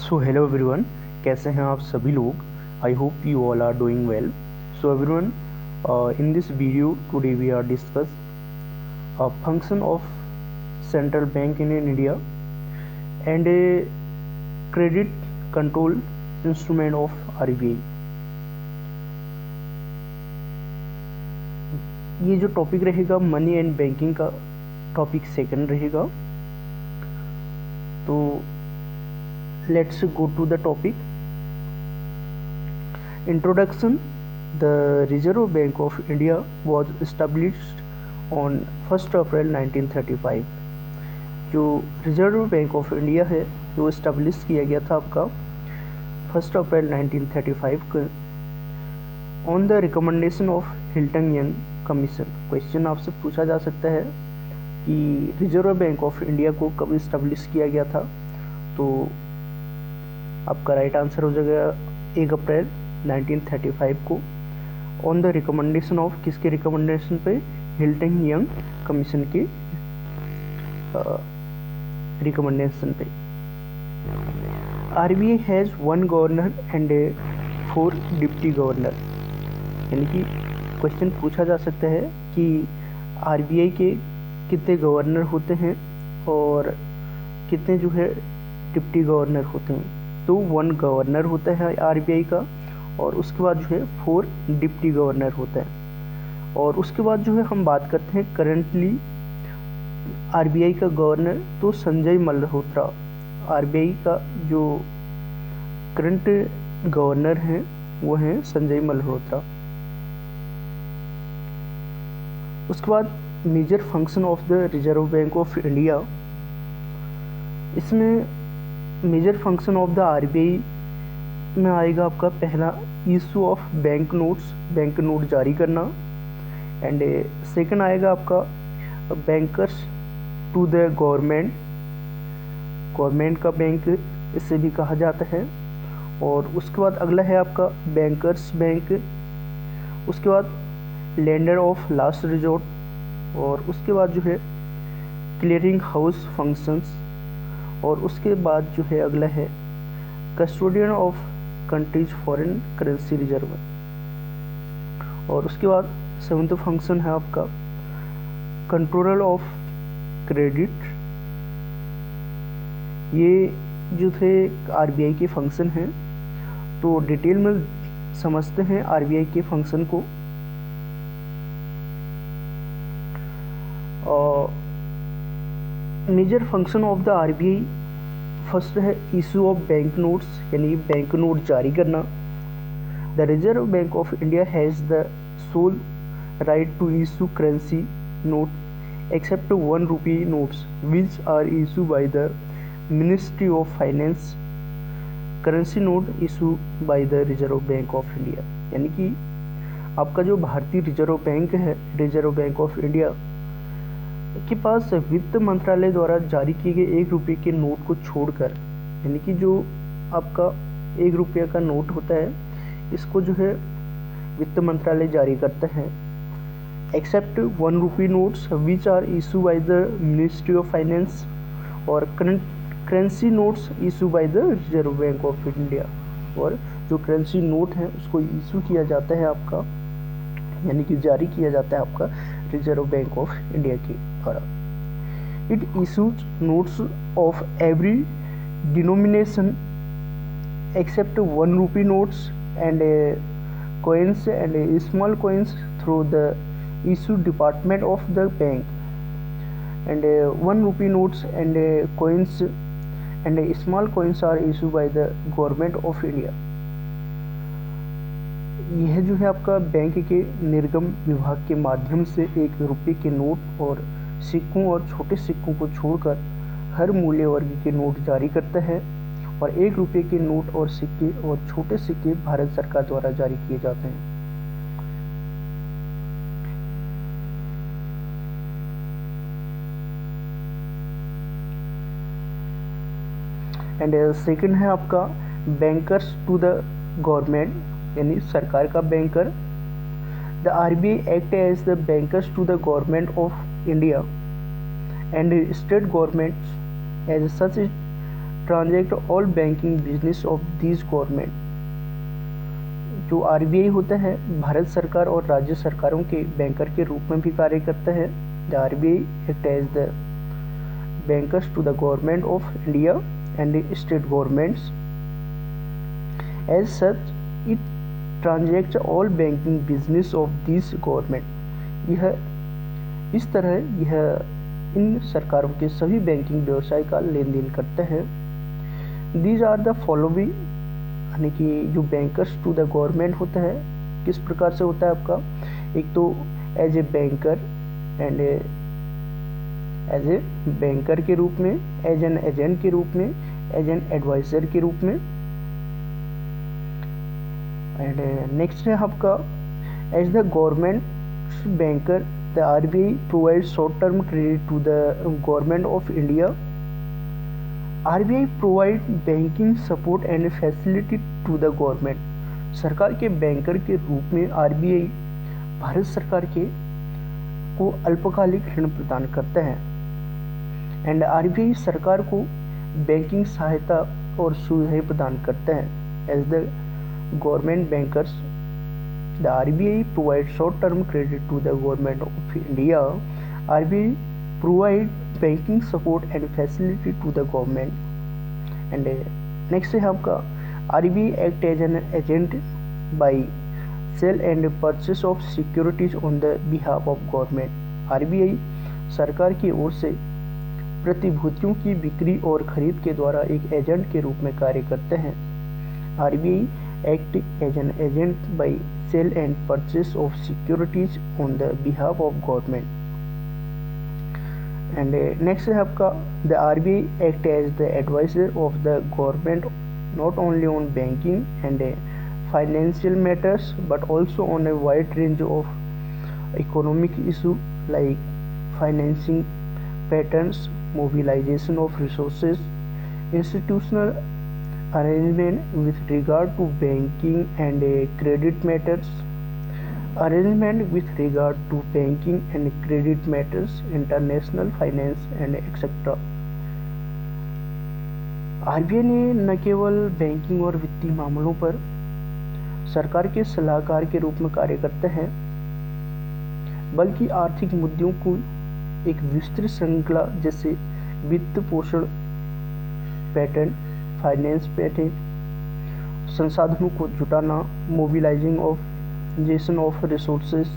So hello everyone, कैसे हैं आप सभी लोग। I hope you all are doing well. So everyone, in this video today we are discuss function of central bank in India and a credit control instrument of RBI. ये जो topic रहेगा money and banking का topic second रहेगा। तो let's go to the topic. Introduction. The Reserve Bank of India was established on 1st April 1935. जो Reserve bank of India है जो establish किया गया था आपका 1 अप्रैल 1935 को on the recommendation of Hilton young commission. Question आपसे पूछा जा सकता है कि रिजर्व बैंक ऑफ इंडिया को कब इस्टेब्लिश किया गया था, तो आपका राइट आंसर हो जाएगा 1 अप्रैल 1935 को ऑन द रिकमेंडेशन ऑफ, किसके रिकमेंडेशन पे, हिल्टन यंग कमीशन के रिकमेंडेशन पे। RBI has 1 governor and 4 deputy governor. यानी कि क्वेश्चन पूछा जा सकता है कि आरबीआई के कितने गवर्नर होते हैं और कितने जो है डिप्टी गवर्नर होते हैं। तो 1 गवर्नर होता है आरबीआई का और उसके बाद जो है 4 डिप्टी गवर्नर होता है। और उसके बाद जो है हम बात करते हैं करंटली आरबीआई का गवर्नर, तो संजय मल्होत्रा आरबीआई का जो करंट गवर्नर हैं वो हैं संजय मल्होत्रा। उसके बाद major function of the reserve bank of India. इसमें major function of the RBI में आएगा आपका पहला issue of bank notes, bank note जारी करना। एंड सेकंड आएगा आपका bankers to the government, government का बैंक इसे भी कहा जाता है। और उसके बाद अगला है आपका बैंकर्स बैंक। उसके बाद लेंडर ऑफ लास्ट रिजॉर्ट, और उसके बाद जो है क्लियरिंग हाउस फंक्शंस। और उसके बाद जो है अगला है custodian of countries foreign currency reserve. और उसके बाद 7th फंक्शन है आपका कंट्रोलर ऑफ क्रेडिट। ये जो थे आरबीआई के फंक्शन हैं, तो डिटेल में समझते हैं आरबीआई के फंक्शन को। Major function of the RBI first है इशू ऑफ बैंक नोट्स, यानी बैंक नोट जारी करना। The reserve bank of India has the sole right to issue currency note except 1 rupee notes which are issue by the ministry of Finance. Currency note issue by the reserve bank of India. यानी कि आपका जो भारतीय reserve Bank है, Reserve bank of India के पास वित्त मंत्रालय द्वारा जारी किए गए 1 रुपये के नोट को छोड़कर, यानी कि जो आपका 1 रुपये का नोट होता है इसको जो है वित्त मंत्रालय जारी करता है, except 1 rupee notes which are issue by the ministry of finance, और currency notes issue by the reserve bank of India. और जो करेंसी नोट है उसको इशू किया जाता है आपका, यानी कि जारी किया जाता है आपका रिजर्व बैंक ऑफ इंडिया के द्वारा। It issues notes of every denomination except 1 rupee notes and coins and small coins through the issue department of the bank, and 1 rupee notes and coins and small coins are issued by the government of India। यह जो है आपका bank के निर्गम विभाग के माध्यम से 1 रुपये के नोट और सिक्कों और छोटे सिक्कों को छोड़कर हर मूल्य वर्ग के नोट जारी करता है। और 1 रुपये के नोट और सिक्के और छोटे सिक्के भारत सरकार द्वारा जारी किए जाते हैं। एंड सेकंड है आपका बैंकर्स टू द गवर्नमेंट, यानी सरकार का बैंकर। The RBI act as the bankers to the Government of India and state governments as such transact all banking business of this government. जो आरबीआई होता है भारत सरकार और राज्य सरकारों के बैंकर के रूप में भी कार्य करता है। The RBI act as the bankers to the government of India and the state governments. As such, it transacts all banking business of this government. यह इस तरह यह इन सरकारों के सभी बैंकिंग व्यवसाय का लेन देन करता है। These are the following, यानी कि जो बैंकर्स टू द गवर्नमेंट होता है किस प्रकार से होता है आपका, एक तो as a banker and as a banker के रूप में, एज एन एजेंट के रूप में, एज एन एडवाइजर के रूप में। एंड नेक्स्ट है आपका as the government banker the RBI provide short term credit to the Government of India. RBI provide banking support and facility to the government. सरकार के बैंकर के रूप में आरबीआई भारत सरकार के को अल्पकालिक ऋण प्रदान करता है। एंड आरबीआई सरकार को बैंकिंग सहायता और सुविधाएं प्रदान करता है। As the government bankers the RBI provide short term credit to the Government of India. RBI provide banking support and facility to the government. And next है आपका RBI act as an agent by sale and purchase of securities on the behalf of government. RBI सरकार की ओर से प्रतिभूतियों की बिक्री और खरीद के द्वारा एक एजेंट के रूप में कार्य करते हैं। RBI act as an agent by sale and purchase of securities on the behalf of government. And next है आपका the RBI act as the adviser of the government not only on banking and financial matters but also on a wide range of economic issues like financing patterns, mobilization of resources, institutional arrangement with regard to banking and credit matters, arrangement with regard to banking and credit matters, international finance and etc. RBI ने न केवल banking और वित्तीय मामलों पर सरकार के सलाहकार के रूप में कार्य करते हैं बल्कि आर्थिक मुद्दों को एक विस्तृत श्रृंखला जैसे वित्त पोषण पैटर्न, फाइनेंस पैटर्न, संसाधनों को जुटाना, मोबिलाइजेशन ऑफ रिसोर्सेज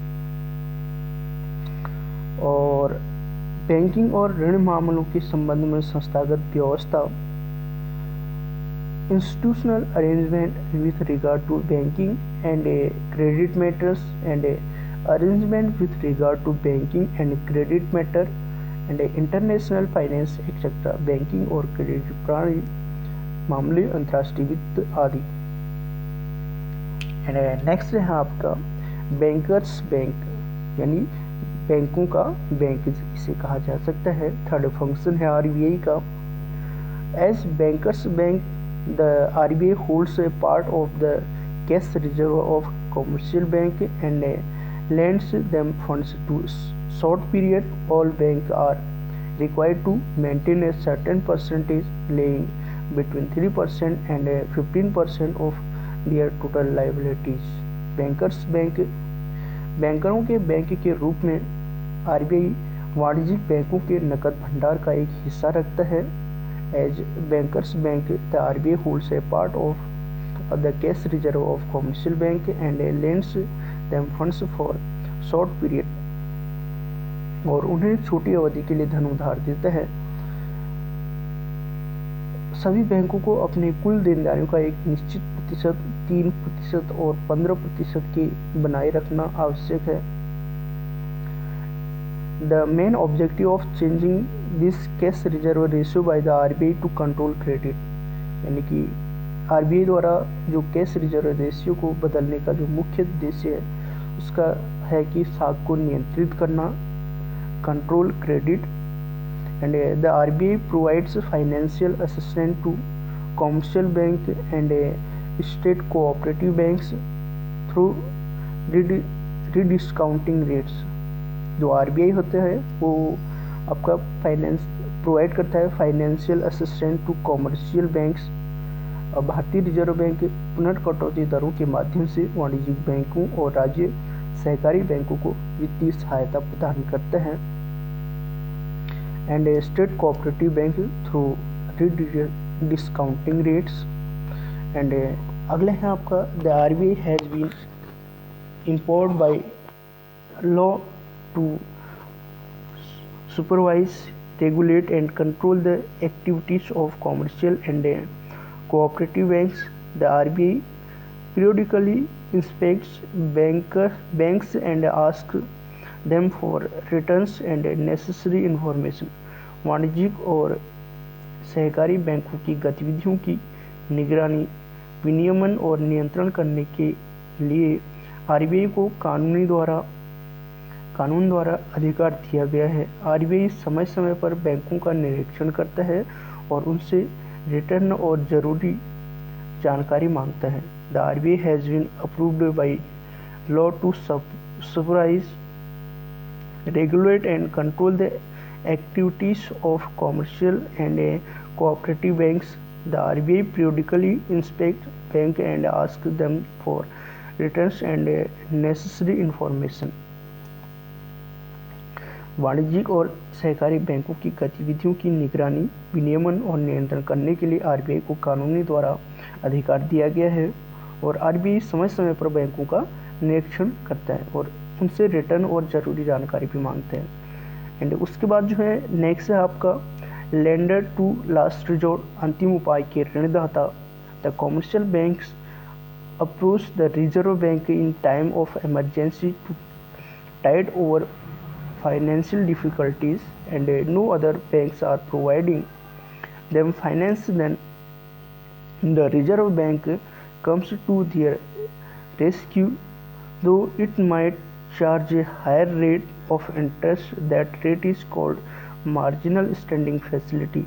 और बैंकिंग और ऋण मामलों के संबंध में संस्थागत व्यवस्था, institutional arrangement with regard to banking and credit matters and arrangement with regard to banking and credit matter and international finance etc. Banking और क्रेडिट प्रणाली मामले, अंतर्राष्ट्रीय वित्त आदि। एंड नेक्स्ट है आपका बैंकर्स बैंक, यानी बैंकों का बैंक इसे कहा जा सकता है। थर्ड फंक्शन है आरबीआई का। As bankers bank the RBI holds a part of the cash reserve of commercial bank and lends them funds to short period. All banks are required to maintain a certain percentage laying between 3% and 15% of their total liabilities. Bankers bank बैंकरों के bank के रूप में RBI वाणिज्यिक बैंकों के नकद भंडार का एक हिस्सा रखता है। As bankers bank, the RBI holds a part of the cash reserve of commercial bank and lends them funds for short period, और उन्हें छोटी अवधि के लिए धन उधार देता है। सभी बैंकों को अपने कुल देनदारियों का एक निश्चित प्रतिशत 3% और 15% के बनाए रखना आवश्यक है। The main objective of changing this cash reserve ratio by the RBI to control credit, यानी कि आरबीआई द्वारा जो कैश रिजर्व रेशियो को बदलने का जो मुख्य उद्देश्य है उसका है कि साख को नियंत्रित करना, control credit. And the RBI provides financial assistance to commercial bank and state cooperative banks through rediscounting rates. जो आरबीआई होते हैं वो आपका प्रोवाइड करता है financial assistant to commercial banks. भारतीय रिजर्व बैंक पुनर्कटौती दरों के माध्यम से वाणिज्यिक बैंकों और राज्य सहकारी बैंकों को वित्तीय सहायता प्रदान करते हैं। And state cooperative bank through discounting rates. And अगले हैं आपका the RBI has been empowered by law to supervise, regulate and control the activities of commercial and cooperative banks. The RBI periodically inspects banks and asks them for returns and necessary information. वाणिज्यिक और सहकारी बैंकों की गतिविधियों की निगरानी, विनियमन और नियंत्रण करने के लिए RBI को कानून द्वारा अधिकार दिया गया है। RBI समय समय पर बैंकों का निरीक्षण करता है और उनसे रिटर्न और जरूरी जानकारी मांगता है। The RBI has been approved by law to supervise, regulate and control the activities of commercial and cooperative banks. The RBI periodically inspects banks and asks them for returns and necessary information. वाणिज्यिक और सहकारी बैंकों की गतिविधियों की निगरानी, विनियमन और नियंत्रण करने के लिए RBI को कानूनी द्वारा अधिकार दिया गया है और RBI समय समय पर बैंकों का निरीक्षण करता है और उनसे रिटर्न और ज़रूरी जानकारी भी मांगते हैं। एंड उसके बाद जो है नेक्स्ट है आपका लेंडर टू लास्ट रिजोर्ट, अंतिम उपाय के ऋणदाता। The commercial banks approach the reserve Bank in time of emergency to tide over financial difficulties and no other banks are providing them finance, then the Reserve Bank comes to their rescue, though it might charge a higher rate of interest. That rate is called marginal standing facility.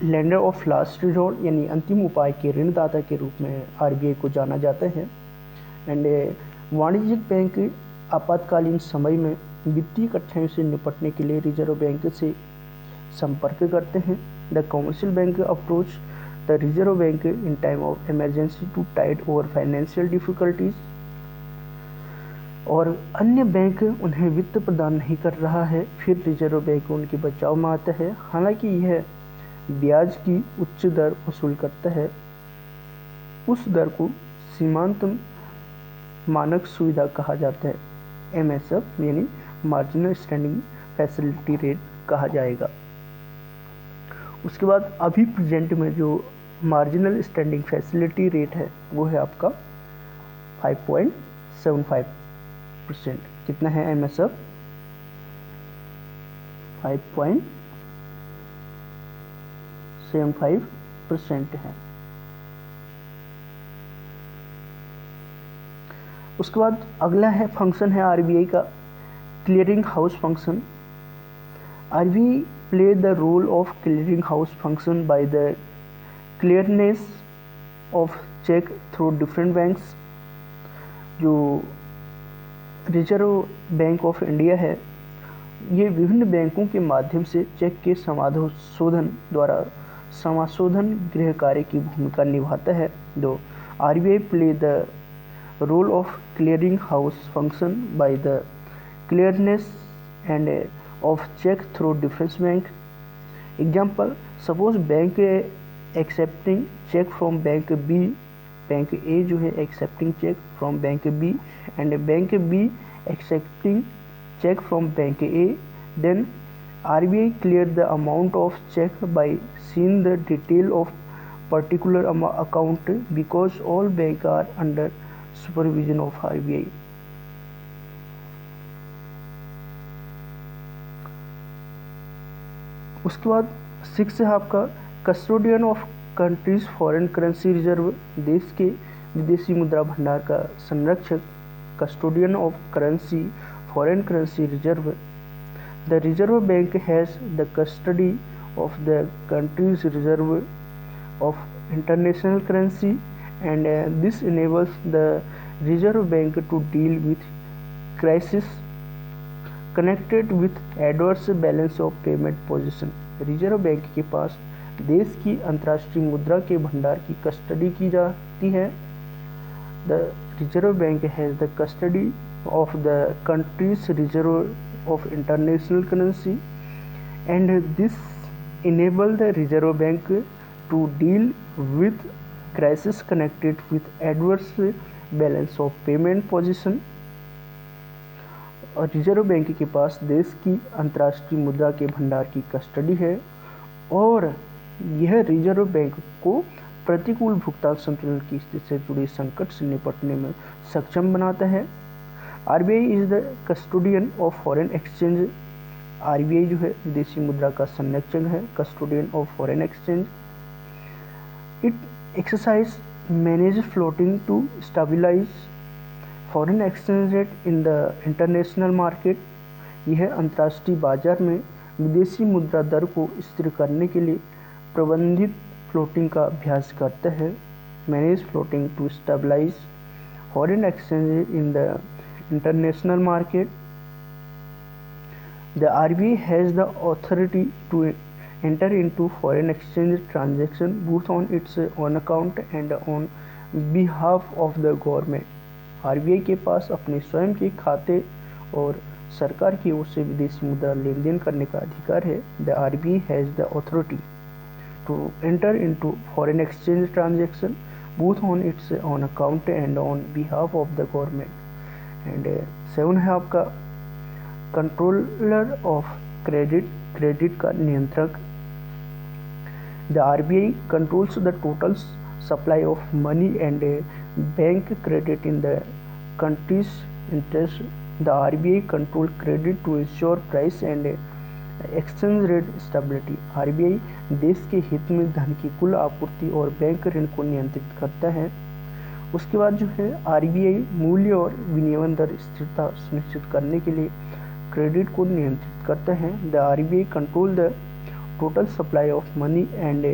Lender of last resort यानी अंतिम उपाय के ऋणदाता के रूप में RBI को जाना जाता है। एंड वाणिज्यिक बैंक आपातकालीन समय में वित्तीय कठिनाइयों से निपटने के लिए रिजर्व बैंक से संपर्क करते हैं। The commercial bank approach the reserve Bank in time of emergency to tide over financial difficulties. और अन्य बैंक उन्हें वित्त प्रदान नहीं कर रहा है, फिर रिजर्व बैंक उनके बचाव में आता है। हालांकि यह ब्याज की उच्च दर वसूल करता है, उस दर को सीमांत मानक सुविधा कहा जाता है, MSF यानी मार्जिनल स्टैंडिंग फैसिलिटी रेट कहा जाएगा। उसके बाद अभी प्रेजेंट में जो मार्जिनल स्टैंडिंग फैसिलिटी रेट है वो है आपका 5.75%। कितना है MSF? 5.75% है। उसके बाद अगला है फंक्शन है RBI का clearing house function. RBI play the role of clearing house function by the clearance of cheque through different banks. जो रिजर्व बैंक ऑफ इंडिया है ये विभिन्न बैंकों के माध्यम से चेक के समाशोधन गृह कार्य की भूमिका निभाता है। दो RBI play the role of clearing house function by the clearness and of check through different bank. Example, suppose bank accepting check from bank B, bank A जो है accepting check from bank B and bank B accepting check from bank A, then RBI clear the amount of check by seeing the detail of particular account because all bank are under supervision of RBI। उसके बाद 6 है आपका custodian of countries foreign currency reserve, देश के विदेशी मुद्रा भंडार का संरक्षक, custodian of currency foreign currency reserve. The reserve bank has the custody of the countries reserve of international currency and this enables the Reserve Bank to deal with crisis connected with adverse balance of payment position. Reserve bank के पास देश की अंतर्राष्ट्रीय मुद्रा के भंडार की custody की जाती है। The reserve bank has the custody of the countries reserve of international currency and this enable the Reserve Bank to deal with crisis connected with adverse balance of payment position। और reserve bank के पास देश की अंतर्राष्ट्रीय मुद्रा के भंडार की custody है और यह रिजर्व बैंक को प्रतिकूल भुगतान संतुलन की स्थिति से जुड़े संकट से निपटने में सक्षम बनाता है। RBI is the custodian of foreign exchange. RBI जो है विदेशी मुद्रा का संरक्षक है, custodian of foreign exchange. It exercise manage floating to stabilize foreign exchange rate in the international market. यह अंतर्राष्ट्रीय बाजार में विदेशी मुद्रा दर को स्थिर करने के लिए प्रबंधित फ्लोटिंग का अभ्यास करता है। Manage floating to stabilize foreign exchange rate in the international market. The RBI has the authority to enter into foreign exchange transaction both on its own account and on behalf of the government। RBI के पास अपने स्वयं के खाते और सरकार की ओर से विदेशी मुद्रा लेन देन करने का अधिकार है। The RBI has the authority to enter into foreign exchange transaction both on its own account and on behalf of the government। and 7 है आपका कंट्रोलर ऑफ क्रेडिट, क्रेडिट का नियंत्रक। The RBI controls the total supply of money and bank credit in the country's interest. The RBI control credit to ensure price and exchange rate stability. RBI देश के हित में धन की कुल आपूर्ति और बैंक ऋण को नियंत्रित करता है। उसके बाद जो है आरबीआई मूल्य और विनियमन दर स्थिरता सुनिश्चित करने के लिए क्रेडिट को नियंत्रित करता है। The RBI control the total supply of money and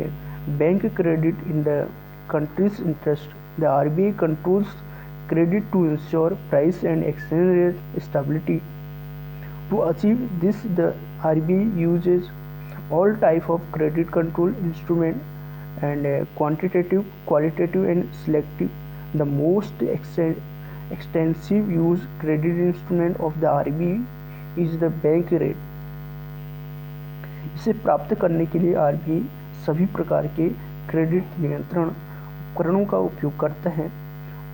bank credit in the country's interest. The RBI controls credit to ensure price and exchange rate stability. To achieve this the RBI uses all type of credit control instrument and quantitative, qualitative and selective. The most extensive use credit instrument of the RBI is the bank rate. इसे प्राप्त करने के लिए RBI सभी प्रकार के credit नियंत्रण उपकरणों का उपयोग करता है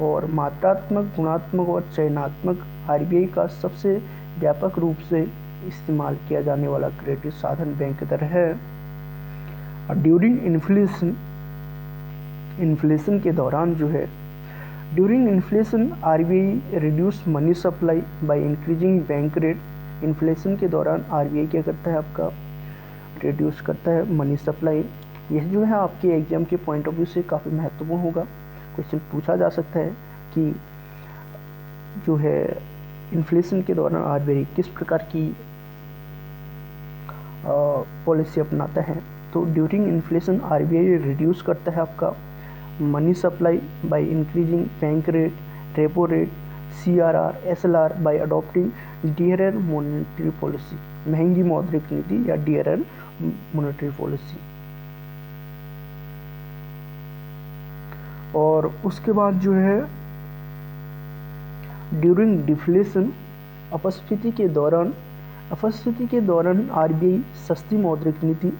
और मात्रात्मक, गुणात्मक और चयनात्मक आरबीआई का सबसे व्यापक रूप से इस्तेमाल किया जाने वाला क्रेडिट साधन बैंक दर है। ड्यूरिंग इन्फ्लेशन, इन्फ्लेशन के दौरान जो है during inflation RBI reduce money supply by increasing bank rate. Inflation के दौरान आरबीआई क्या करता है, आपका रिड्यूस करता है मनी सप्लाई। यह जो है आपके एग्जाम के पॉइंट ऑफ व्यू से काफ़ी महत्वपूर्ण होगा। क्वेश्चन पूछा जा सकता है कि जो है इन्फ्लेशन के दौरान आरबीआई किस प्रकार की पॉलिसी अपनाता है। तो ड्यूरिंग इन्फ्लेशन आरबीआई रिड्यूस करता है आपका money supply by increasing bank rate, repo rate, CRR, SLR by adopting dearer monetary policy, महंगी मौद्रिक नीति या डियरर मॉनेटरी पॉलिसी। और उसके बाद जो है ड्यूरिंग डिफ्लेशन अपस्फीति के दौरान आरबीआई सस्ती मौद्रिक नीति,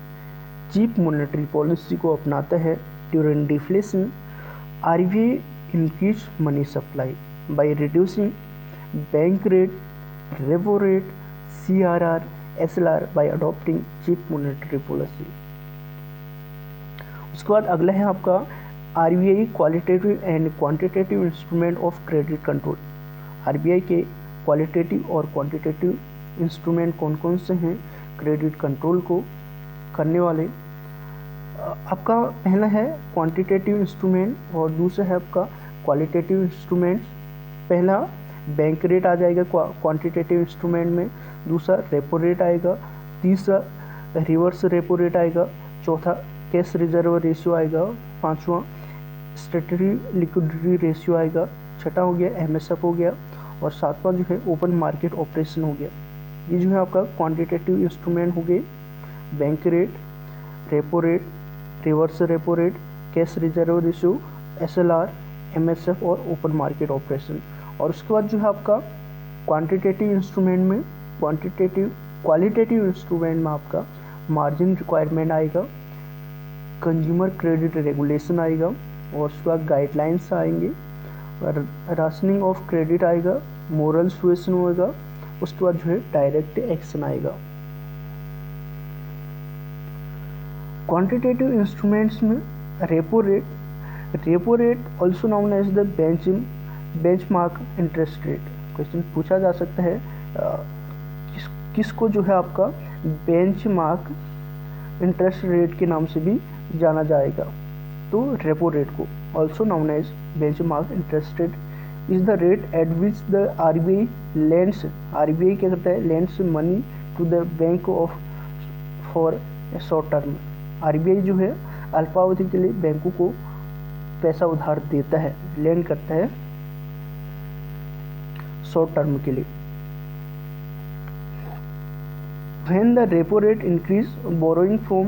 चीप मॉनेटरी पॉलिसी को अपनाता है। During deflation RBI increase money supply by reducing bank rate, repo rate, CRR, SLR by adopting cheap monetary policy. उसके बाद अगला है आपका RBI qualitative and quantitative instrument of credit control. RBI के qualitative और क्वांटिटेटिव इंस्ट्रूमेंट कौन कौन से हैं क्रेडिट कंट्रोल को करने वाले। आपका पहला है क्वांटिटेटिव इंस्ट्रूमेंट और दूसरा है आपका क्वालिटेटिव इंस्ट्रूमेंट। पहला बैंक रेट आ जाएगा क्वांटिटेटिव इंस्ट्रूमेंट में, दूसरा रेपो रेट आएगा, तीसरा रिवर्स रेपो रेट आएगा, चौथा कैश रिजर्व रेशियो आएगा, पांचवा स्टैट्यूटरी लिक्विडिटी रेशियो आएगा, छठा हो गया एमएसएफ हो गया और सातवां जो है ओपन मार्केट ऑपरेशन हो गया। ये जो है आपका क्वांटिटेटिव इंस्ट्रूमेंट हो गए, bank rate, repo rate, reverse repo rate, cash reserve ratio, SLR, MSF और ओपन मार्केट ऑपरेशन। और उसके बाद जो है आपका क्वांटिटेटिव इंस्ट्रूमेंट में क्वालिटेटिव इंस्ट्रूमेंट में आपका मार्जिन रिक्वायरमेंट आएगा, कंज्यूमर क्रेडिट रेगुलेशन आएगा, और उसके बाद गाइडलाइंस आएंगे, राशनिंग ऑफ क्रेडिट आएगा, मोरल सुएशन होगा, उसके बाद जो है डायरेक्ट एक्शन आएगा। क्वांटिटेटिव इंस्ट्रूमेंट्स में repo rate also known as the benchmark interest rate. Question पूछा जा सकता है किसको जो है आपका बेंचमार्क इंटरेस्ट रेट के नाम से भी जाना जाएगा, तो रेपो रेट को also known as benchmark interest rate is the rate at which the RBI lends, RBI क्या करता है, lends money to the bank of for short term. RBI जो है अल्पावधि के लिए बैंकों को पैसा उधार देता है, लेंड करता है शॉर्ट टर्म के लिए। When the repo rate increase, borrowing from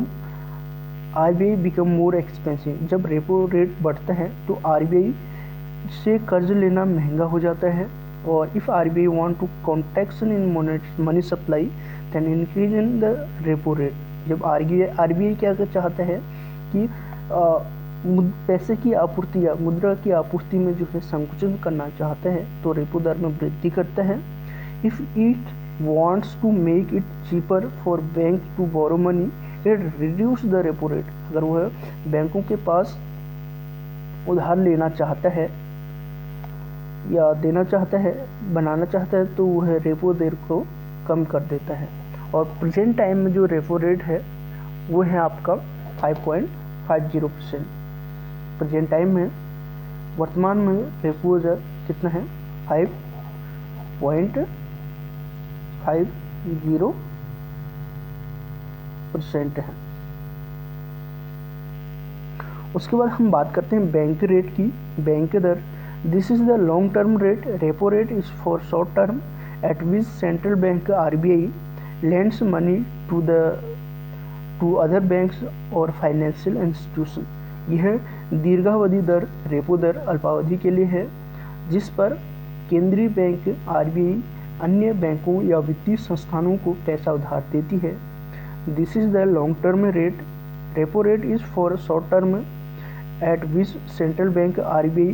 RBI become more expensive। जब रेपो रेट बढ़ता है तो RBI से कर्ज लेना महंगा हो जाता है, और if RBI want to contraction in money supply then increase in the repo rate। जब RBI क्या चाहता है कि पैसे की आपूर्ति या मुद्रा की आपूर्ति में जो है संकुचन करना चाहता है तो रेपो दर में वृद्धि करता है। If it wants to make it cheaper for bank to borrow money, it reduce the repo rate। अगर वह बैंकों के पास उधार लेना चाहता है या देना चाहता है, बनाना चाहता है, तो वह रेपो दर को कम कर देता है। और प्रेजेंट टाइम में जो रेपो रेट है वो है आपका 5.50%। प्रेजेंट टाइम में वर्तमान में रेपो दर कितना है, 5.50% है। उसके बाद हम बात करते हैं बैंक रेट की। बैंक दर, this is the long term rate, repo rate is for short term at which central bank RBI lends money to other banks और फाइनेंशियल इंस्टीट्यूशन। यह दीर्घावधि दर, रेपो दर अल्पावधि के लिए है जिस पर केंद्रीय बैंक RBI अन्य बैंकों या वित्तीय संस्थानों को पैसा उधार देती है। This is the long term rate, repo rate is for short term at which central bank RBI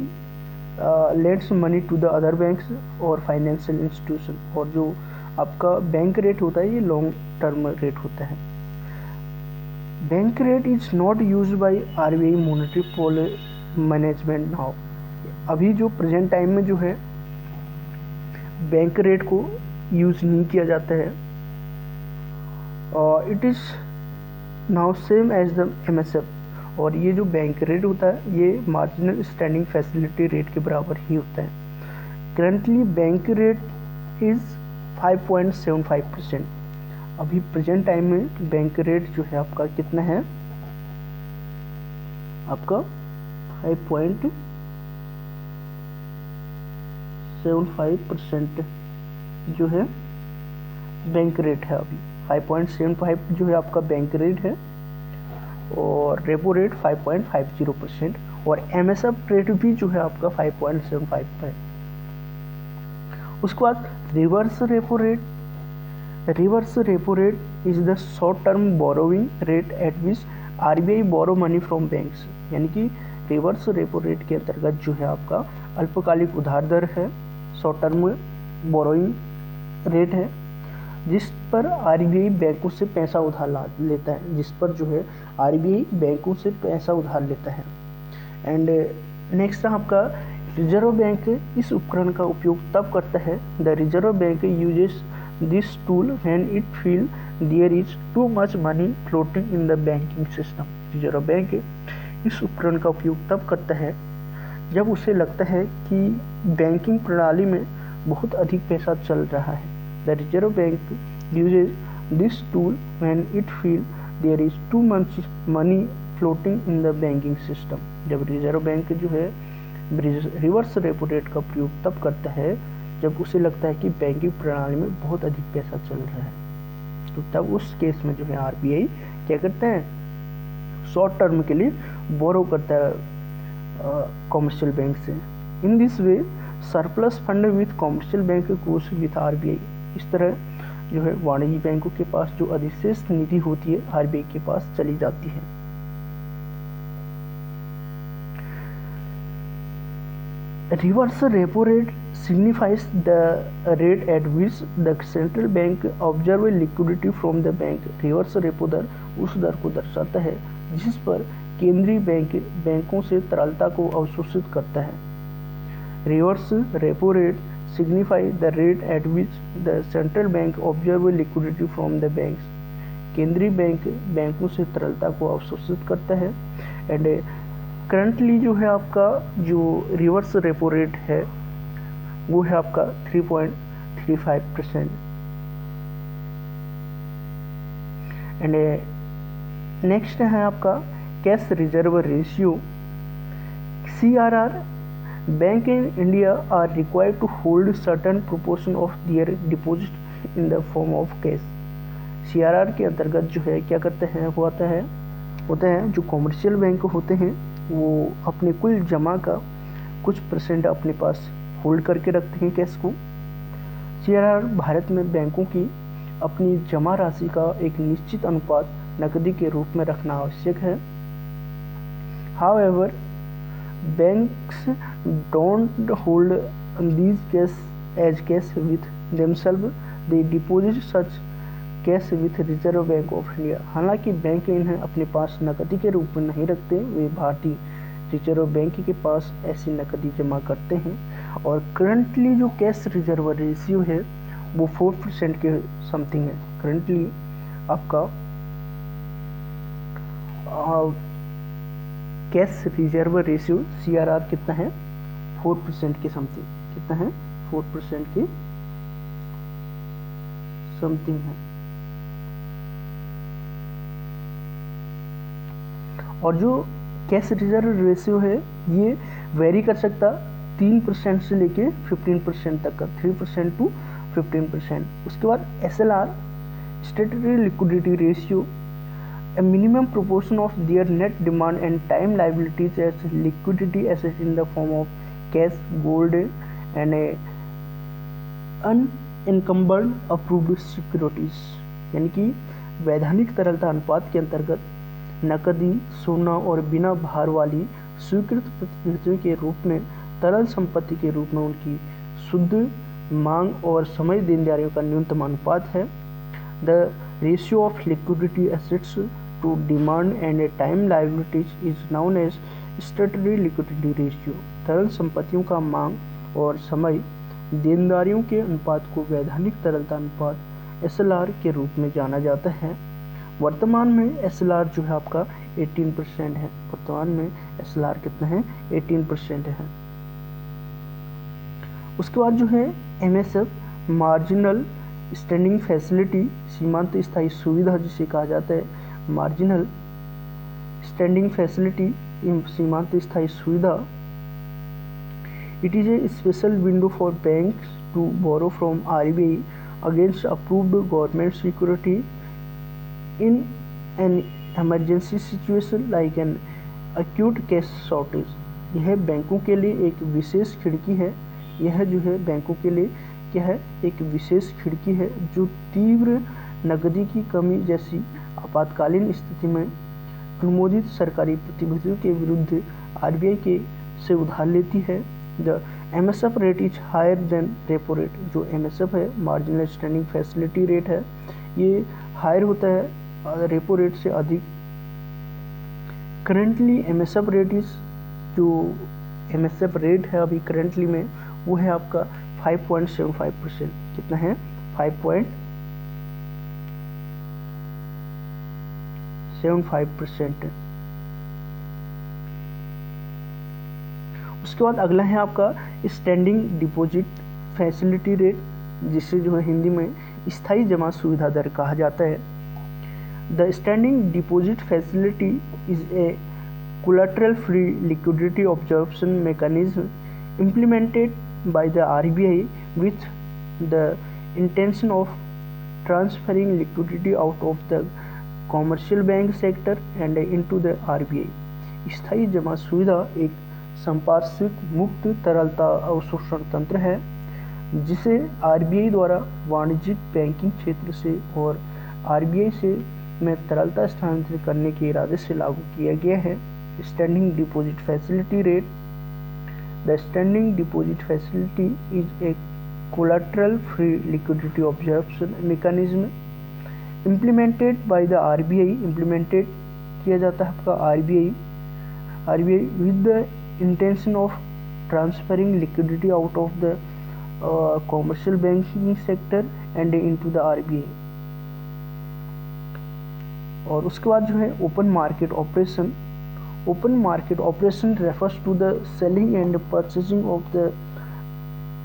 lends money to the other banks और फाइनेंशियल इंस्टीट्यूशन। और जो आपका बैंक रेट होता है ये लॉन्ग टर्म रेट होता है। Bank rate is not used by RBI monetary policy management now. अभी जो प्रेजेंट टाइम में जो है बैंक रेट को यूज़ नहीं किया जाता है। It is now same as the MSF। और ये जो बैंक रेट होता है ये मार्जिनल स्टैंडिंग फैसिलिटी रेट के बराबर ही होता है। Currently bank rate is 5.75%। अभी प्रेजेंट टाइम में बैंक रेट जो है आपका कितना है, आपका 5.75% जो है बैंक रेट है। अभी 5.75 जो है आपका बैंक रेट है, और रेपो रेट 5.50%, और MSF रेट भी जो है आपका 5.75 है। उसके बाद reverse repo rate. Reverse repo rate is the short term borrowing rate at which RBI borrow money from banks. यानी कि रिवर्स रेपो रेट के अंतर्गत जो है आपका अल्पकालिक उधार दर है, शॉर्ट टर्म बोरोइंग रेट है, जिस पर RBI बैंकों से पैसा उधार लेता है, जिस पर जो है RBI बैंकों से पैसा उधार लेता है। एंड नेक्स्ट आपका रिजर्व बैंक इस उपकरण का उपयोग तब करता है, the reserve bank uses this tool when it feel there is too much money floating in the banking system. Reserve bank इस उपकरण का उपयोग तब करता है जब उसे लगता है कि बैंकिंग प्रणाली में बहुत अधिक पैसा चल रहा है। The reserve bank uses this tool when it feel there is too much money floating in the banking system. जब रिजर्व बैंक जो है रिवर्स रेपो रेट का प्रयोग तब करता है जब उसे लगता है कि बैंकिंग प्रणाली में बहुत अधिक पैसा चल रहा है, तो तब उस केस में जो है आरबीआई क्या करता है, शॉर्ट टर्म के लिए बोरो करता है कॉमर्शियल बैंक से। In this way surplus fund with commercial bank goes with RBI. इस तरह जो है वाणिज्य बैंकों के पास जो अधिशेष निधि होती है आरबीआई के पास चली जाती है। Reverse repo rate signifies the rate at which the central bank observe liquidity from the bank। Reverse repo दर उस दर को दर्शाता है जिस पर केंद्रीय बैंक बैंकों से तरलता को अवशोषित करता है। Reverse repo rate signify the rate at which the central bank observe liquidity from the banks. केंद्रीय बैंक बैंकों से तरलता को अवशोषित करता है। एंड करंटली जो है आपका जो रिवर्स रेपो रेट है वो है आपका 3.35%। एंड नेक्स्ट है आपका cash reserve ratio CRR। Bank in India are required to hold certain proportion of their deposit in the form of cash. CRR के अंतर्गत जो है क्या करते हैं, होता है जो कॉमर्शियल बैंक होते हैं वो अपने कुल जमा का कुछ परसेंट अपने पास होल्ड करके रखते हैं कैश को। CRR भारत में बैंकों की अपनी जमा राशि का एक निश्चित अनुपात नकदी के रूप में रखना आवश्यक है। However, banks don't hold these cash as cash with themselves. They deposit such cash with Reserve Bank of India। हालांकि बैंक इन्हें अपने पास नकदी के रूप में नहीं रखते, वे भारतीय रिजर्व बैंक के पास ऐसी नकदी जमा करते हैं। और करंटली जो कैश रिजर्व रेशियो है वो 4% के समथिंग है। करंटली आपका कैश रिजर्व रेशियो CRR कितना है, 4% के समथिंग। कितना है, 4% के समथिंग है। और जो कैश रिजर्व रेशियो है ये वेरी कर सकता 3% से लेके 15% तक का, 3% टू 15%। उसके बाद SLR statutory liquidity ratio a minimum proportion of their net demand and time liabilities as liquidity assets in the form of cash, gold and unencumbered approved securities। यानी कि वैधानिक तरलता अनुपात के अंतर्गत नकदी, सोना और बिना भार वाली स्वीकृत प्रतिभूतियों के रूप में तरल संपत्ति के रूप में उनकी शुद्ध मांग और समय देनदारियों का न्यूनतम अनुपात है। The ratio of liquidity assets to demand and time liabilities is known as statutory liquidity ratio। तरल संपत्तियों का मांग और समय देनदारियों के अनुपात को वैधानिक तरलता अनुपात SLR के रूप में जाना जाता है। वर्तमान में SLR जो है आपका 18% है। वर्तमान में SLR कितना है, 18% है। उसके बाद जो है MSF मार्जिनल स्टैंडिंग फैसिलिटी, सीमांत स्थायी सुविधा जिसे कहा जाता है, मार्जिनल स्टैंडिंग फैसिलिटी, सीमांत स्थायी सुविधा। It is a special window for banks to borrow from RBI against approved government security in an emergency situation like an acute cash shortage. यह बैंकों के लिए एक विशेष खिड़की है। यह जो है बैंकों के लिए क्या है, एक विशेष खिड़की है जो तीव्र नकदी की कमी जैसी आपातकालीन स्थिति में अनुमोदित सरकारी प्रतिभूतियों के विरुद्ध RBI के से उधार लेती है। The MSF rate is higher than repo rate. जो MSF है, मार्जिनल स्टैंडिंग फैसिलिटी रेट है, ये हायर होता है रेपो रेट से अधिक। करंटली MSF रेट इज जो MSF रेट है अभी करंटली में वो है आपका 5.75%। कितना है, 5.75%। उसके बाद अगला है आपका स्टैंडिंग डिपॉजिट फैसिलिटी रेट, जिसे जो है हिंदी में स्थायी जमा सुविधा दर कहा जाता है। The standing deposit facility is a collateral free liquidity observation mechanism implemented by the RBI with the intention of transferring liquidity out of the commercial bank sector and into the RBI। स्थायी जमा सुविधा एक संपार्श्विक मुक्त तरलता अवशोषण तंत्र है जिसे RBI द्वारा वाणिज्यिक बैंकिंग क्षेत्र से और RBI से में तरलता स्थानांतरित करने के इरादे से लागू किया गया है। Standing deposit facility rate. The standing deposit facility is a collateral free liquidity observation mechanism implemented by the RBI। Implemented किया जाता है आपका RBI with the intention of transferring liquidity out of the commercial banking sector and into the RBI। और उसके बाद जो है open market operation. Open market operation refers to the selling and purchasing of the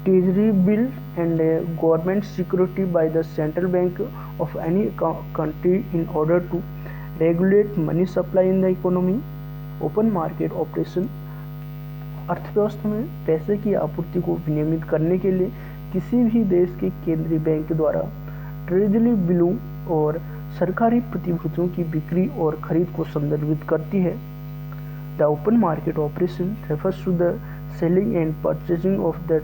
treasury bill and government security by the central bank of any country in order to regulate money supply in the economy. Open market operation अर्थव्यवस्था में पैसे की आपूर्ति को विनियमित करने के लिए किसी भी देश के केंद्रीय बैंक द्वारा ट्रेजरी बिलों और सरकारी प्रतिभूतियों की बिक्री और खरीद को संदर्भित करती है। The open market operation refers to the selling and purchasing of the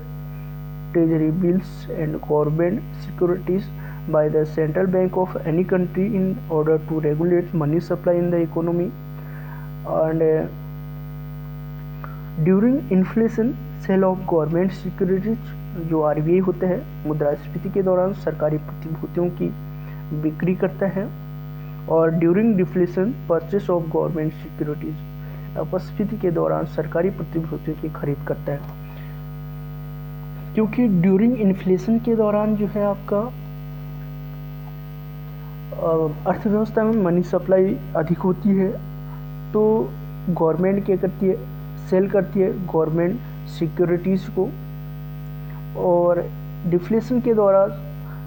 treasury bills and government securities by the central bank of any country in order to regulate money supply in the economy and during inflation sale of government securities जो RBI होता है मुद्रास्फीति के दौरान सरकारी प्रतिभूतियों की बिक्री करता है और during deflation purchase of government securities अपस्फीति के दौरान सरकारी प्रतिभूतियों की खरीद करता है। क्योंकि ड्यूरिंग इन्फ्लेशन के दौरान जो है आपका अर्थव्यवस्था में मनी सप्लाई अधिक होती है तो गवर्नमेंट क्या करती है, सेल करती है गवर्नमेंट सिक्योरिटीज़ को और डिफ्लेशन के दौरान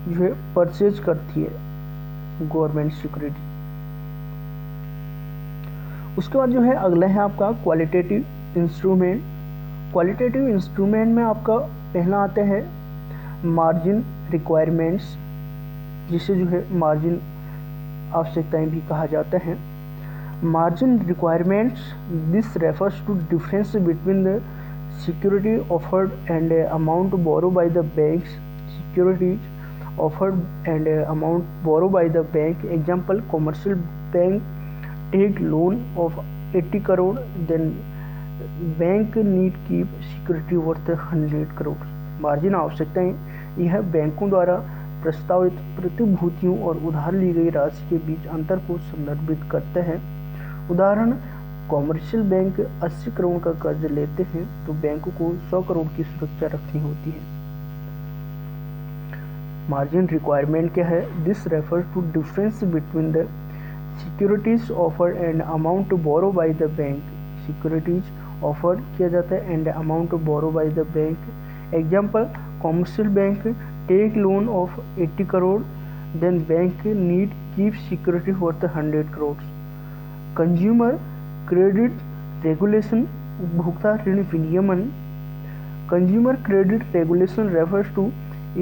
जो है परचेज करती है गवर्नमेंट सिक्योरिटी। उसके बाद जो है अगला है आपका क्वालिटेटिव इंस्ट्रूमेंट। क्वालिटेटिव इंस्ट्रूमेंट में आपका पहला आता है मार्जिन रिक्वायरमेंट्स जिसे जो है मार्जिन आवश्यकताएं भी कहा जाता है। Margin requirements this refers to difference between the security offered and amount borrow by the banks. Securities offered and amount borrow by the bank example commercial bank take loan of 80 crore then bank need keep security worth 100 crore. Margin आवश्यकताएं यह बैंकों द्वारा प्रस्तावित प्रतिभूतियों और उधार ली गई राशि के बीच अंतर को संदर्भित करता है। उदाहरण कॉमर्शियल बैंक 80 करोड़ का कर्ज लेते हैं तो बैंकों को 100 करोड़ की सुरक्षा रखनी होती है। मार्जिन रिक्वायरमेंट क्या है? This refers to difference between the securities offered and amount borrow by the bank. Securities offered किया जाता है and amount borrow by the bank example commercial bank take loan of 80 crore then bank need keep security worth 100 crore. Consumer credit regulation उपभोक्ता ऋण विनियमन। Consumer credit regulation refers to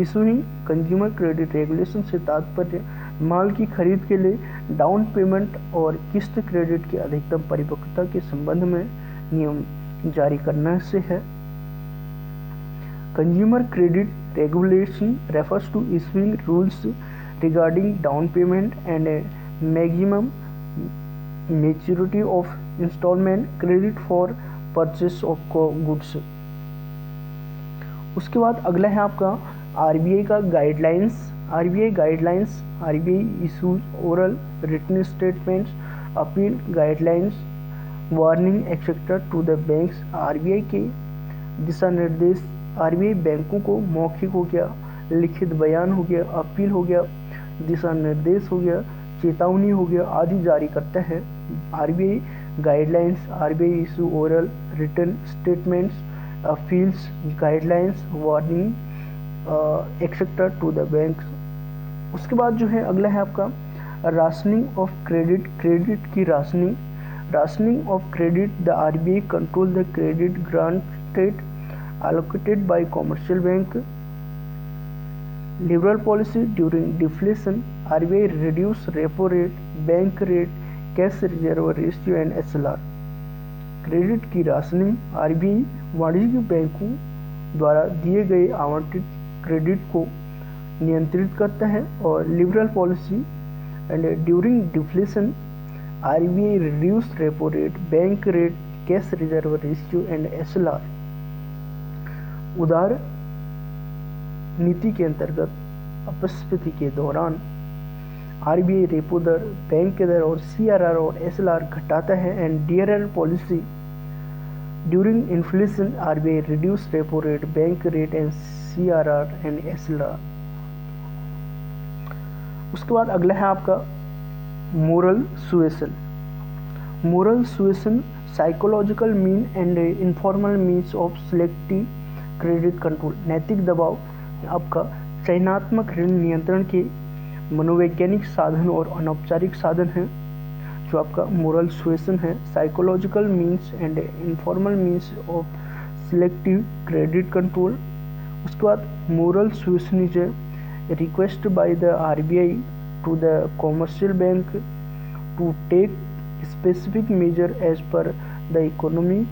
issuing. Consumer credit regulation से तात्पर्य माल की खरीद के लिए डाउन पेमेंट और किस्त क्रेडिट की अधिकतम परिपक्वता के संबंध में नियम जारी करने से है। Consumer credit regulation refers to issuing rules regarding down payment and maximum maturity of installment credit for purchase of goods। उसके बाद अगला है आपका RBI का guidelines. RBI guidelines RBI issues oral written statements appeal guidelines warning etcetera to the banks. RBI के दिशा निर्देश RBI बैंकों को मौखिक हो गया, लिखित बयान हो गया, अपील हो गया, दिशा निर्देश हो गया, चेतावनी हो गया आदि जारी करता है। RBI guidelines RBI issue oral written statements appeals guidelines warning etcetera to the banks. उसके बाद जो है अगला है आपका राशनिंग ऑफ क्रेडिट। क्रेडिट की राशनिंग of credit the RBI control the credit granted allocated by commercial bank Liberal policy during deflation, RBI reduce repo rate, bank rate, cash reserve ratio and SLR. Credit की rationing, RBI वाणिज्यिक बैंकों द्वारा दिए गए आवंटित credit को नियंत्रित करता है। और liberal policy and during deflation, RBI reduce repo rate, bank rate, cash reserve ratio and SLR. उदार नीति के अंतर्गत अपस्फीति के दौरान आरबीआई रेपो दर, बैंक के दर और सीआरआर और एसएलआर घटाता है। And DRR policy during inflation, RBI reduce repo rate, bank rate and CRR and SLR. उसके बाद अगला है आपका moral suasion. Moral suasion psychological mean and informal means of selective credit control. नैतिक दबाव आपका चयनात्मक ऋण नियंत्रण के मनोवैज्ञानिक साधन और अनौपचारिक साधन है जो आपका मोरल सुएसन है। Psychological means and informal means of selective credit control. उसके बाद moral suasion is request by the RBI to the commercial bank to take specific measure as per the economy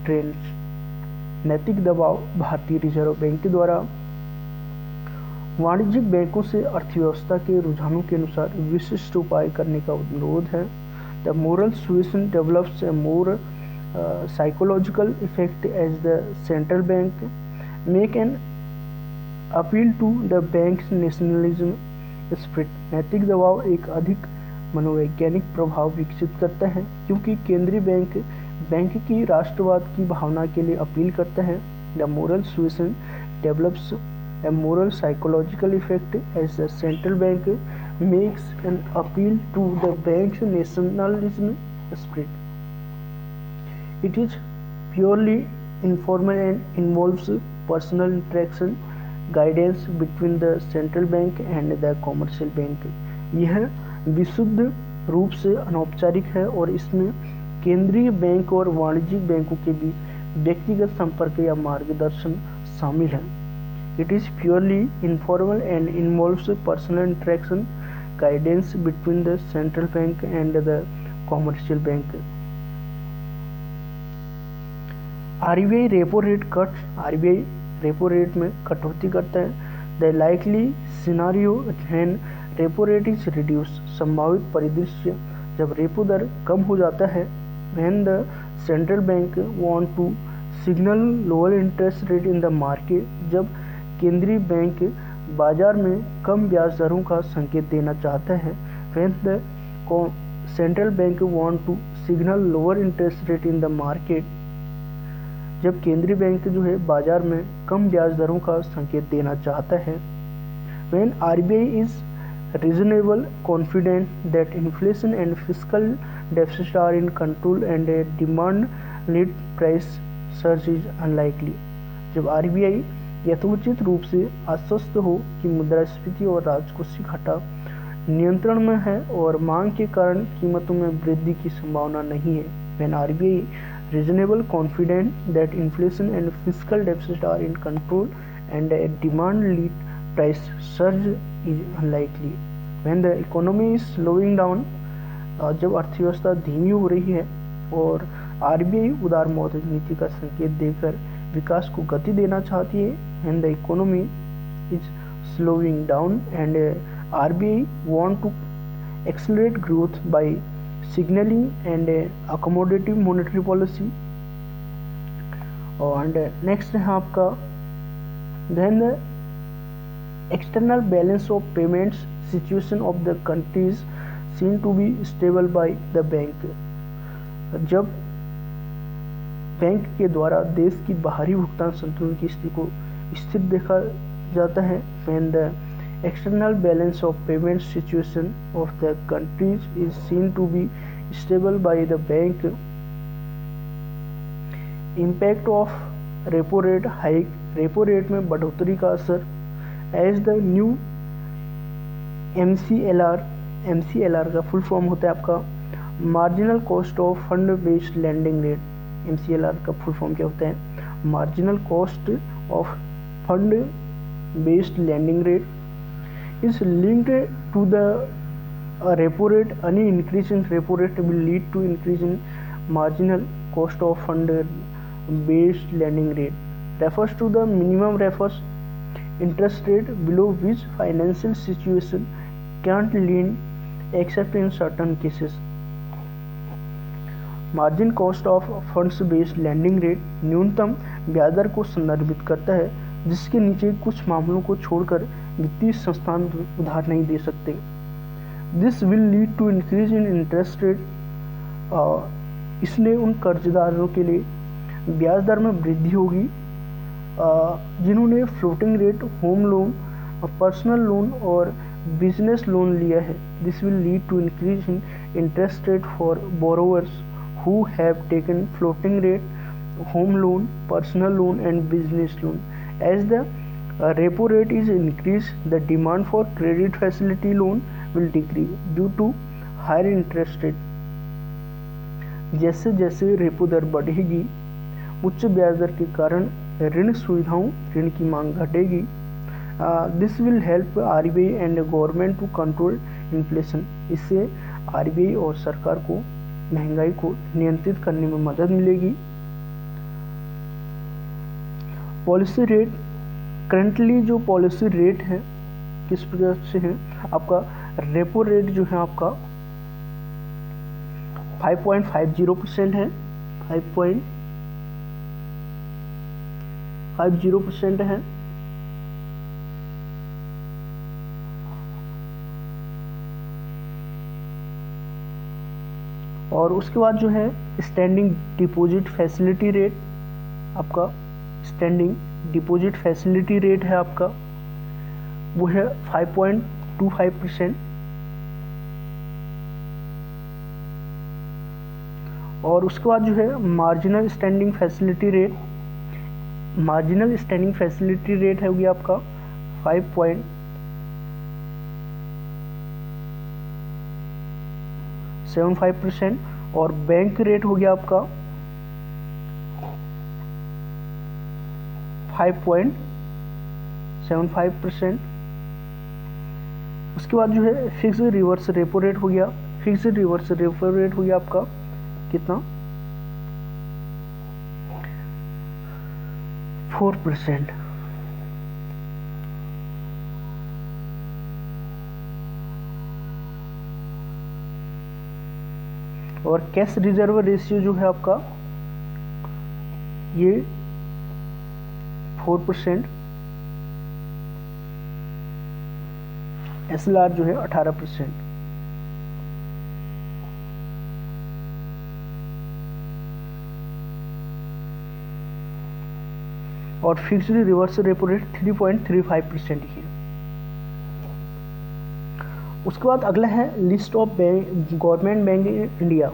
trends. नैतिक दबाव भारतीय reserve bank के द्वारा वाणिज्यिक बैंकों से अर्थव्यवस्था के रुझानों के अनुसार विशिष्ट उपाय करने का अनुरोध है। The moral suasion develops a more psychological effect as the central bank make an appeal to the banks nationalism spirit. नैतिक दबाव एक अधिक मनोवैज्ञानिक प्रभाव विकसित करता है क्योंकि केंद्रीय बैंक की राष्ट्रवाद की भावना के लिए अपील करता है। The moral suasion develops a moral psychological effect as the central bank makes an appeal to the bank's nationalism spirit. It is purely informal and involves personal interaction, guidance between the central bank and the commercial bank. यह विशुद्ध रूप से अनौपचारिक है और इसमें केंद्रीय bank और वाणिज्यिक बैंकों के बीच व्यक्तिगत संपर्क या मार्गदर्शन शामिल है। It is purely informal and involves personal interaction, guidance between the central bank and the commercial bank. RBI repo rate cuts. RBI repo rate में कटौती करता है। The likely scenario when repo rate is reduced. संभावित परिदृश्य जब repo दर कम हो जाता है। When the central bank want to signal lower interest rate in the market. जब केंद्रीय बैंक बाजार में कम ब्याज दरों का संकेत देना चाहता है। When the central bank want to signal lower interest rate in the market, जब केंद्रीय बैंक जो है बाजार में कम ब्याज दरों का संकेत देना चाहता है। When RBI is reasonable confident that inflation and fiscal deficit are in control and a demand-led price surge is unlikely. जब RBI यथोचित रूप से आश्वस्त हो कि मुद्रास्फीति और राजकोषीय घाटा नियंत्रण में है और मांग के कारण कीमतों में वृद्धि की संभावना नहीं है। When RBI reasonable confident that inflation and fiscal deficit are in control and a demand-led price surge is unlikely. When the economy is slowing down, जब अर्थव्यवस्था धीमी हो रही है और RBI उदार मौद्रिक नीति का संकेत देकर विकास को गति देना चाहती है। And the economy is slowing down and RBI want to accelerate growth by signaling and accommodative monetary policy. And next है आपका then the external balance of payments situation of the countries seen to be stable by the bank. जब bank के द्वारा देश की बाहरी भुगतान संतुलन की स्थिति को स्थिर देखा जाता है। When the external balance of payment situation of the countries is seen to be stable by the bank, impact of repo rate hike, repo rate में बढ़ोतरी का असर as the new MCLR का फुल फॉर्म होता है आपका marginal cost of fund based landing rate. MCLR का full form क्या होता है? Marginal cost of fund based landing rate. is linked to the repo rate. Any increase in repo rate will lead to increase in marginal cost of fund based lending rate. Refers to the minimum refers interest rate below which financial situation can't lend except in certain cases. Margin cost of funds based landing rate न्यूनतम ब्याज दर को संदर्भित करता है जिसके नीचे कुछ मामलों को छोड़कर वित्तीय संस्थान उधार नहीं दे सकते. This will lead to increase in interest rate. इसलिए उन कर्जदारों के लिए ब्याज दर में वृद्धि होगी जिन्होंने floating rate home loan, personal loan और बिजनेस लोन लिया है. This will lead to increase in interest rate for borrowers who have taken floating rate home loan, personal loan and business loan. As the repo rate is increased, the demand for credit facility loan will decrease due to higher interest rate. जैसे जैसे repo दर बढ़ेगी उच्च ब्याज दर के कारण ऋण सुविधाओं ऋण की मांग घटेगी. This will help RBI and government to control inflation. इससे आरबीआई और सरकार को महंगाई को नियंत्रित करने में मदद मिलेगी. पॉलिसी रेट करंटली जो पॉलिसी रेट है किस प्रकार से है आपका रेपो रेट जो है आपका 5.50% है. 5.50% है. और उसके बाद जो है स्टैंडिंग डिपॉजिट फैसिलिटी रेट आपका स्टैंडिंग डिपॉजिट फैसिलिटी रेट है आपका वो है 5.25%. और उसके बाद जो है मार्जिनल स्टैंडिंग फैसिलिटी रेट हो गया आपका 5.75% और बैंक रेट हो गया आपका 5.75%. उसके बाद जो है फिक्स रिवर्स रेपो रेट हो गया. फिक्स रिवर्स रेपो रेट हो गया आपका कितना 4%. और कैश रिजर्व रेशियो जो है आपका ये 4%. एसएलआर जो है 18%. और फिक्स्ड रिवर्स रेपो रेट 3.35% ही है. उसके बाद अगला है list of government bank in India.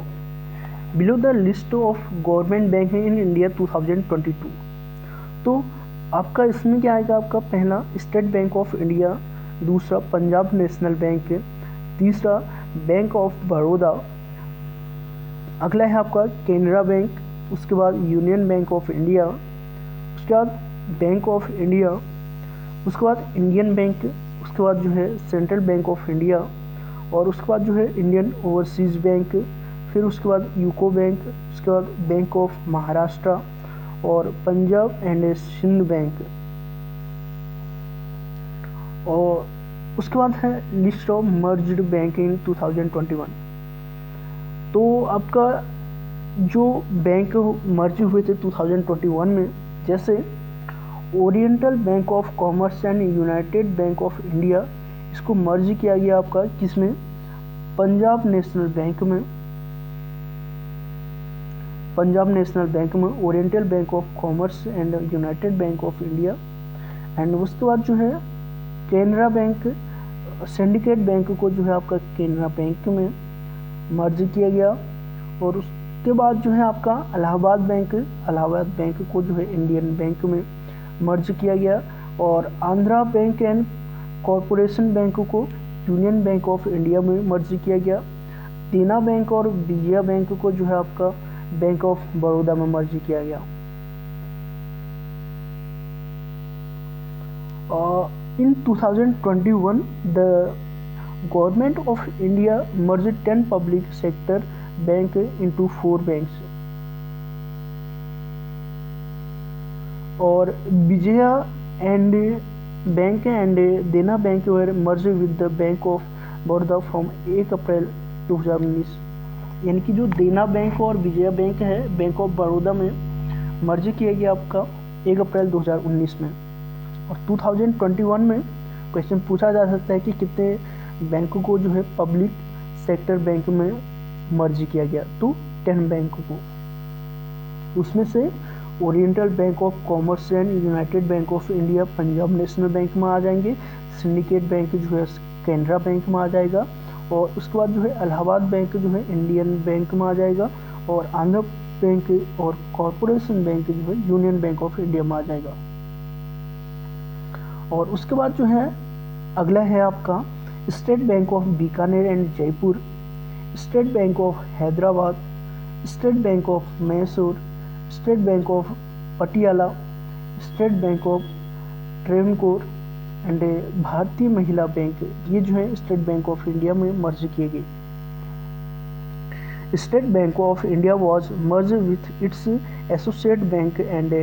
Below the list of government bank in India 2022. तो आपका इसमें क्या आएगा आपका पहला स्टेट बैंक ऑफ इंडिया, दूसरा पंजाब नेशनल बैंक, तीसरा बैंक ऑफ बड़ौदा, अगला है आपका कैनरा बैंक, उसके बाद यूनियन बैंक ऑफ इंडिया, उसके बाद बैंक ऑफ इंडिया, उसके बाद इंडियन बैंक, उसके बाद जो है सेंट्रल बैंक ऑफ इंडिया, और उसके बाद जो है इंडियन ओवरसीज़ बैंक, फिर उसके बाद यूको बैंक, उसके बाद बैंक ऑफ महाराष्ट्र और पंजाब एंड सिंध बैंक. और उसके बाद है लिस्ट ऑफ मर्ज्ड बैंक इन 2021. तो आपका जो बैंक मर्ज हुए थे 2021 में, जैसे oriental bank of commerce and United bank of India, इसको मर्ज किया गया आपका किसमें पंजाब नेशनल बैंक में. पंजाब नेशनल बैंक में oriental bank of commerce and United bank of India. And उसके बाद जो है कैनरा बैंक सिंडिकेट बैंक को जो है आपका कैनरा बैंक में मर्ज किया गया. और उसके बाद जो है आपका इलाहाबाद बैंक को जो है इंडियन बैंक में मर्ज किया गया. और Andhra bank and corporation bank को यूनियन बैंक ऑफ इंडिया में मर्ज किया गया. देना बैंक और विजया बैंक को जो है आपका बैंक ऑफ बड़ौदा में मर्ज किया गया. और In 2021, the Government of India merged 10 public sector banks into 4 banks. और विजया and बैंक and देना bank were merged with the Bank of Baroda from 1 अप्रैल 2019। यानी कि जो देना बैंक और विजया बैंक है बैंक ऑफ बड़ौदा में मर्ज किया गया आपका 1 अप्रैल 2019 में। और 2021 में क्वेश्चन पूछा जा सकता है कि कितने बैंकों को जो है पब्लिक सेक्टर बैंक में मर्ज किया गया, तो 10 बैंकों को। उसमें से oriental bank of commerce and United bank of India Punjab national bank में आ जाएंगे। सिंडिकेट बैंक जो है कैनरा बैंक में आ जाएगा। और उसके बाद जो है इलाहाबाद बैंक जो है इंडियन बैंक में आ जाएगा। और आंध्र बैंक और कॉरपोरेशन बैंक जो है यूनियन बैंक ऑफ इंडिया में आ जाएगा। और उसके बाद जो है अगला है आपका state bank of Bikaner and Jaipur, state bank of Hyderabad, state bank of Mysore, state bank of Patiala, state bank of Travancore and भारतीय महिला बैंक। ये जो है स्टेट बैंक ऑफ इंडिया में मर्ज किए गए। State bank of India was merge with its associate bank and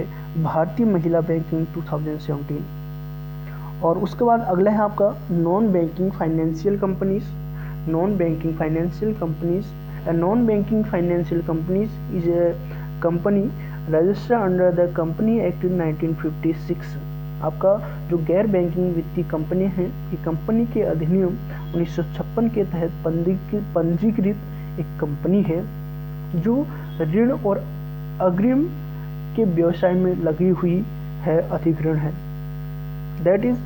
भारतीय महिला बैंक इन 2017। और उसके बाद अगला है आपका non banking financial companies. Non banking financial companies, non banking financial companies is a company registered under the company act 1956। आपका जो गैर बैंकिंग वित्तीय कंपनी है ये कंपनी के अधिनियम 1956 के तहत पंजीकृत एक कंपनी है जो ऋण और अग्रिम के व्यवसाय में लगी हुई है, अधिग्रहण है। That is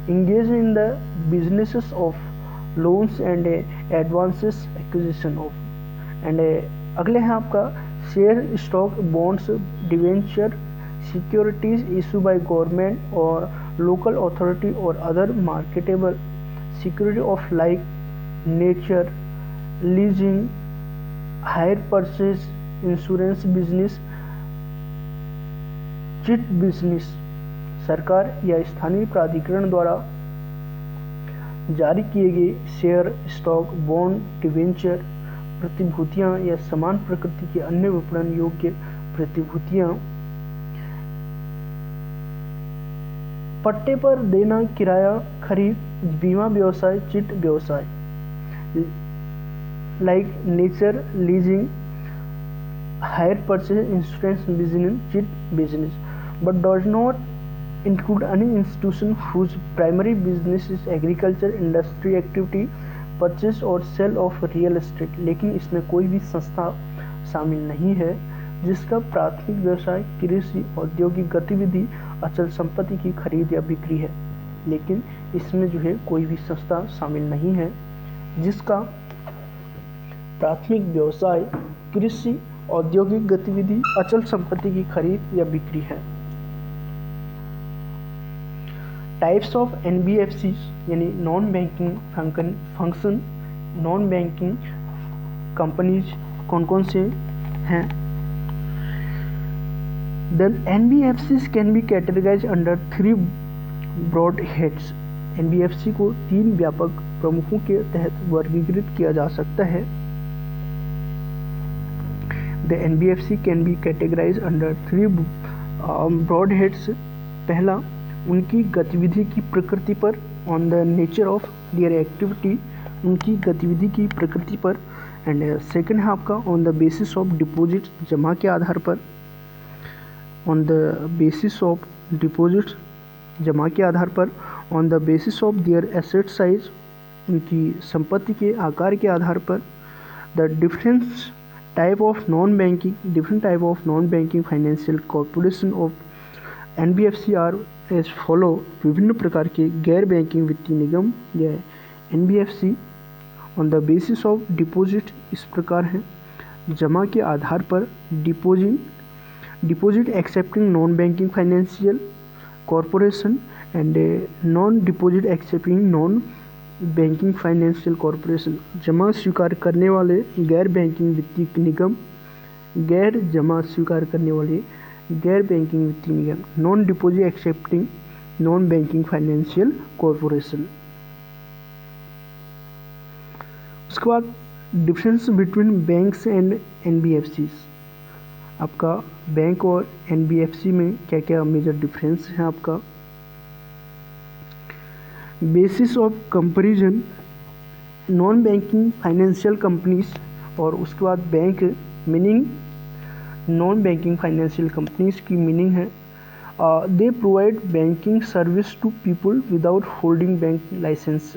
engaged in the businesses of loans and advances acquisition of। And अगले हैं आपका share stock bonds debenture securities issue by government और लोकल अथॉरिटी और other marketable security of like nature leasing hire purchase insurance business chit business. सरकार या स्थानीय प्राधिकरण द्वारा जारी किए गए शेयर स्टॉक बॉन्ड डिवेंचर प्रतिभूतियां या समान प्रकृति के अन्य विपणन योग्य प्रतिभूतियां पट्टे पर देना, किराया खरीद, बीमा व्यवसाय, चिट व्यवसाय like nature leasing hire purchase insurance business chit business but does not include any institution whose primary business is agriculture, industry activity, purchase और sale of real estate। लेकिन इसमें कोई भी संस्था शामिल नहीं है जिसका प्राथमिक व्यवसाय कृषि औद्योगिक गतिविधि अचल संपत्ति की खरीद या बिक्री है। लेकिन इसमें जो है कोई भी संस्था शामिल नहीं है जिसका प्राथमिक व्यवसाय कृषि औद्योगिक गतिविधि अचल संपत्ति की खरीद या बिक्री है। टाइप्स ऑफ NBFCs यानी non banking function non banking companies कौन कौन से हैं। Then NBFCs can be categorise under 3 broad heads. NBFC को 3 व्यापक प्रमुखों के तहत वर्गीकृत किया जा सकता है। The NBFC can be categorise under 3 broad heads. पहला उनकी गतिविधि की प्रकृति पर, on the nature of their activity, उनकी गतिविधि की प्रकृति पर। एंड सेकंड है आपका on the basis of deposit, जमा के आधार पर, on the basis of deposit जमा के आधार पर, on the basis of their asset size, उनकी संपत्ति के आकार के आधार पर। The different type of non banking financial corporation of NBFC are as follow. विभिन्न प्रकार के गैर बैंकिंग वित्तीय निगम या NBFC on the basis of deposit इस प्रकार है। जमा के आधार पर deposit accepting non banking financial corporation and non deposit accepting non banking financial corporation. जमा स्वीकार करने वाले गैर बैंकिंग वित्तीय निगम, गैर जमा स्वीकार करने वाले गैर बैंकिंग वित्तीय निगम। Non deposit accepting non banking financial corporation. उसके बाद difference between banks and NBFCs. आपका बैंक और एनबीएफसी में क्या क्या मेजर डिफरेंस है आपका। Basis of comparison non banking financial companies और उसके बाद bank meaning non banking financial companies की मीनिंग है they provide banking service to people without holding bank licence.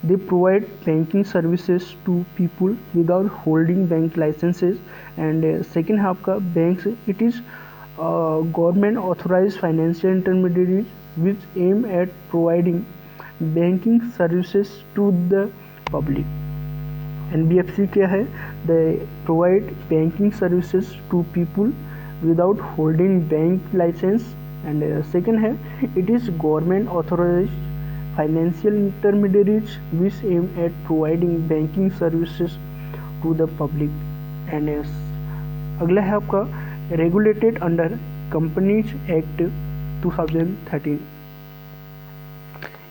They provide banking services to people without holding bank licences. And second है आपका banks it is government authorise financial intermediate which aim at providing banking services to the public. NBFC क्या है, they provide banking services to people without holding bank licence. And second है it is government authorise financial intermediates which aim at providing banking services to the public. And अगला है आपका regulated under companies act 2013।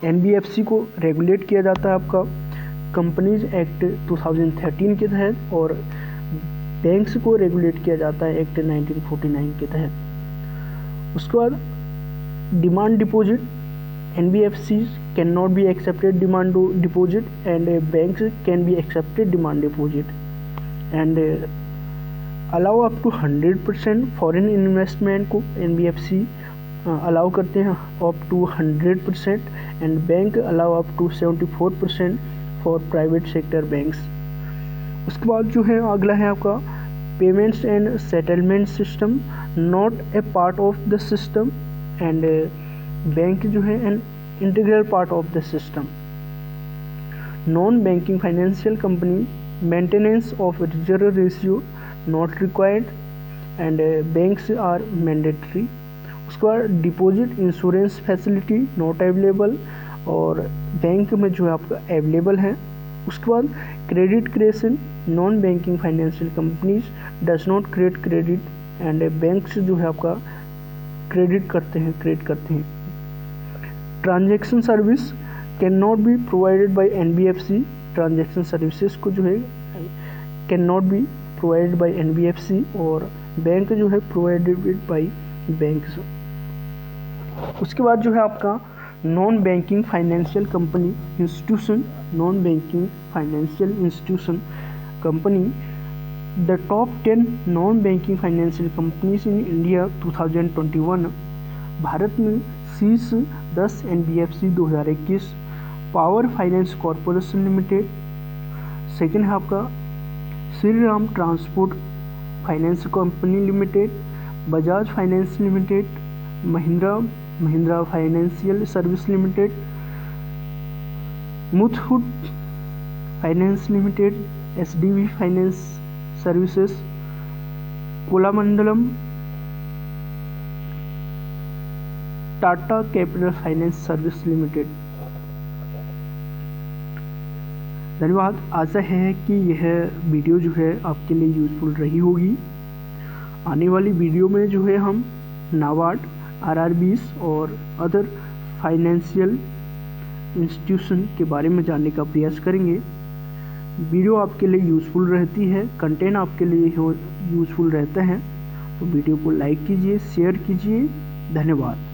NBFC को regulate किया जाता है आपका companies act 2013 के तहत और बैंक्स को रेगुलेट किया जाता है एक्ट 1949 के तहत। उसके बाद demand deposit NBFCs cannot be accepted demand deposit and banks can be accepted demand deposit and allow up to 100% foreign investment को NBFC अलाउ करते हैं up to 100% and bank allow up to 74% for private sector banks. उसके बाद जो है अगला है आपका payments and settlement system not a part of the system and bank जो है an integral part of the system. Non banking financial company maintenance of reserve ratio not required and banks are mandatory. उसके बाद deposit insurance facility not available और bank में जो है आपका available है। उसके बाद credit creation non banking financial companies does not create credit and banks जो है आपका क्रेडिट करते हैं। Transaction service can not be provided by NBFC. Transaction services को जो है can not be provided by NBFC और बैंक जो है प्रोवाइडेड बाय बैंक्स। उसके बाद जो है आपका non banking financial company institution non banking financial institution company the top 10 non banking financial companies in India 2021। भारत में शीर्ष 10 NBFC 2021 power finance corporation limited. Second है आपका Shri Ram transport finance company limited, Bajaj finance limited, Mahindra financial service limited, Muthoot finance limited, HDB finance services, Cholamandalam, Tata capital finance service limited. धन्यवाद। आशा है कि यह वीडियो जो है आपके लिए यूज़फुल रही होगी। आने वाली वीडियो में जो है हम नाबार्ड, आरआरबीज और अदर फाइनेंशियल इंस्टीट्यूशन के बारे में जानने का प्रयास करेंगे। वीडियो आपके लिए यूज़फुल रहती है, कंटेंट आपके लिए यूज़फुल रहता है तो वीडियो को लाइक कीजिए, शेयर कीजिए। धन्यवाद।